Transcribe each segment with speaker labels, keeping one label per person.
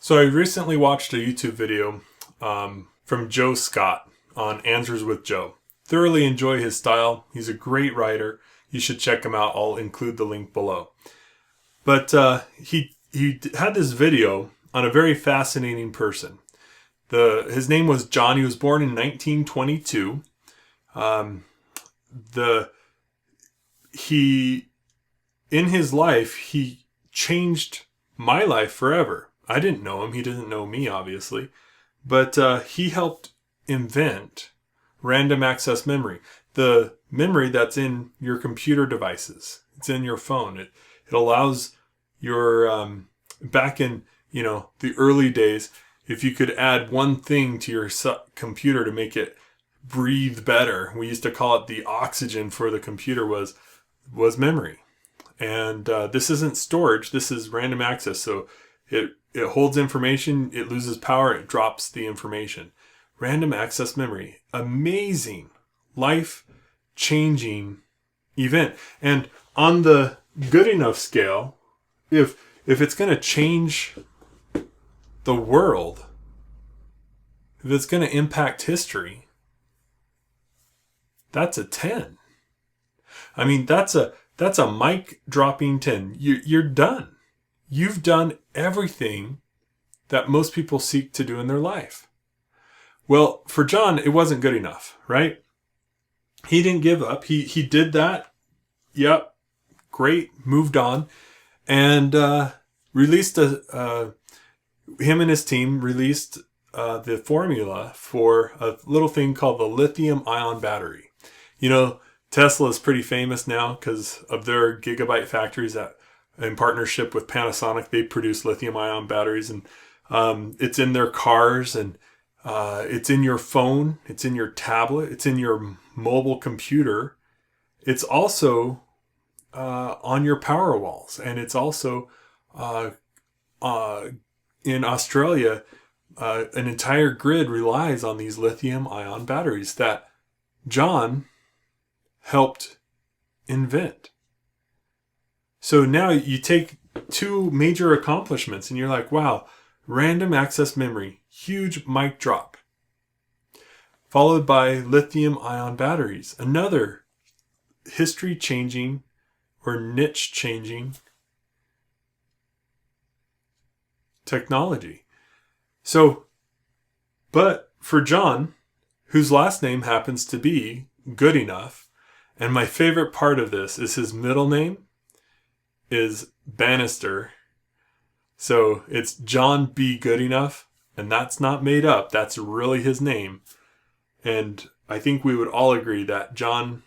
Speaker 1: So I recently watched a YouTube video from Joe Scott on Answers with Joe. Thoroughly enjoy his style. He's a great writer. You should check him out. I'll include the link below. But he had this video on a very fascinating person. His name was John. He was born in 1922. In his life, he changed my life forever. I didn't know him. He didn't know me, obviously. But he helped invent random access memory. The memory that's in your computer devices. It's in your phone. It allows your, back in, the early days, if you could add one thing to your computer to make it breathe better, we used to call it the oxygen for the computer was memory. And this isn't storage. This is random access. So it holds information, it loses power, it drops the information. Random access memory. Amazing, life-changing event. And on the Goodenough scale, if it's going to change the world, if it's going to impact history, that's a 10. I mean, that's a mic-dropping 10. You're done. You've done everything that most people seek to do in their life. Well, for John, it wasn't good enough, right? He didn't give up. He did that. Yep. Great. Moved on. And released him and his team released the formula for a little thing called the lithium-ion battery. Tesla is pretty famous now because of their gigabyte factories that in partnership with Panasonic, they produce lithium-ion batteries, and it's in their cars, and it's in your phone, it's in your tablet, it's in your mobile computer. It's also on your power walls, and it's also in Australia, an entire grid relies on these lithium-ion batteries that John helped invent. So now you take two major accomplishments and you're like, wow, random access memory, huge mic drop. Followed by lithium-ion batteries, another history-changing or niche-changing technology. So, but for John, whose last name happens to be Goodenough, and my favorite part of this is his middle name is Bannister. So it's John B Goodenough, and that's not made up. That's really his name. And I think we would all agree that John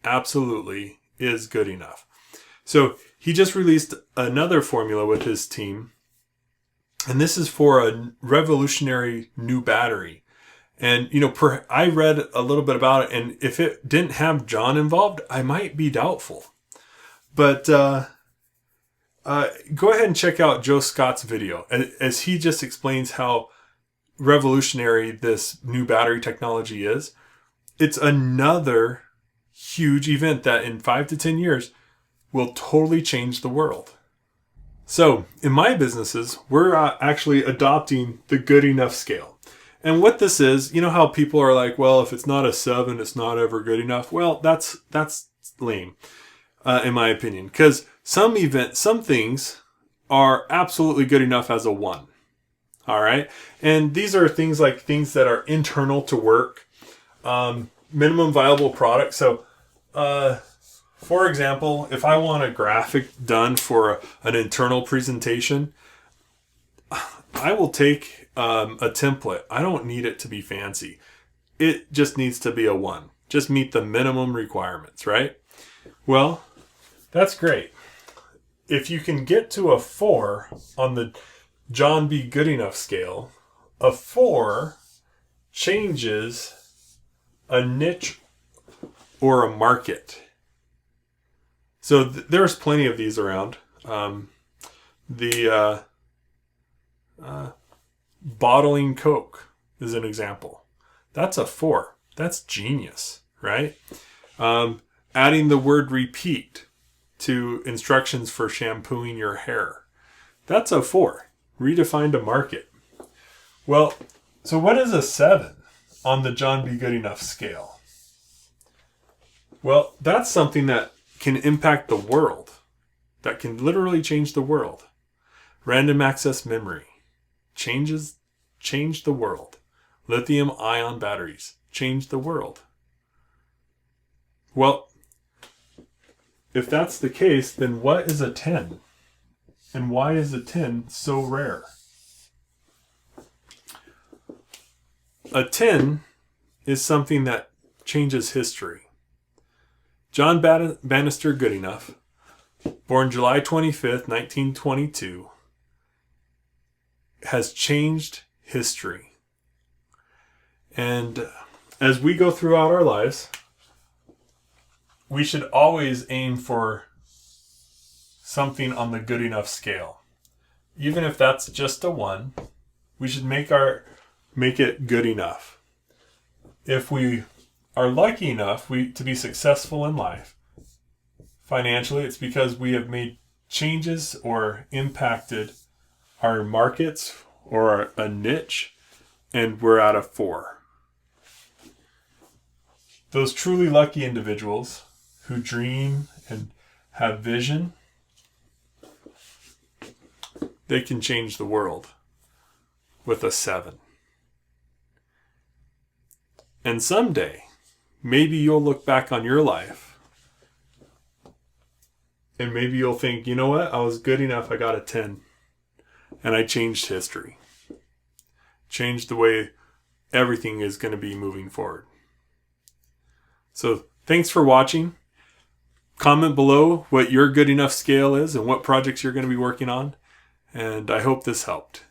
Speaker 1: absolutely is good enough. So he just released another formula with his team, and this is for a revolutionary new battery. And, I read a little bit about it, and if it didn't have John involved, I might be doubtful. But go ahead and check out Joe Scott's video as he just explains how revolutionary this new battery technology is. It's another huge event that in 5 to 10 years will totally change the world. So in my businesses, we're actually adopting the Goodenough scale. And what this is, how people are like, well, if it's not a 7, it's not ever good enough. Well, that's lame. In my opinion, because some things are absolutely good enough as a 1. All right. And these are things that are internal to work, minimum viable product. So, for example, if I want a graphic done for an internal presentation, I will take a template. I don't need it to be fancy. It just needs to be a 1. Just meet the minimum requirements, right? Well, that's great. If you can get to a 4 on the John B Goodenough scale, a 4 changes a niche or a market. So there's plenty of these around. Bottling Coke is an example. That's a 4. That's genius, right? Adding the word repeat to instructions for shampooing your hair. That's a 4. redefined a market. Well, so what is a 7 on the John B Goodenough scale? Well, that's something that can impact the world, that can literally change the world. Random access memory change the world. Lithium-ion batteries change the world. Well, if that's the case, then what is a 10? And why is a 10 so rare? A 10 is something that changes history. John Bannister Goodenough, born July 25th, 1922, has changed history. And as we go throughout our lives, we should always aim for something on the Goodenough scale. Even if that's just a 1, we should make it good enough. If we are lucky enough to be successful in life, financially, it's because we have made changes or impacted our markets or a niche, and we're at a 4. Those truly lucky individuals who dream and have vision, they can change the world with a 7. And someday, maybe you'll look back on your life and maybe you'll think, you know what? I was good enough. I got a 10 and I changed history. Changed the way everything is going to be moving forward. So thanks for watching. Comment below what your Goodenough scale is and what projects you're going to be working on. And I hope this helped.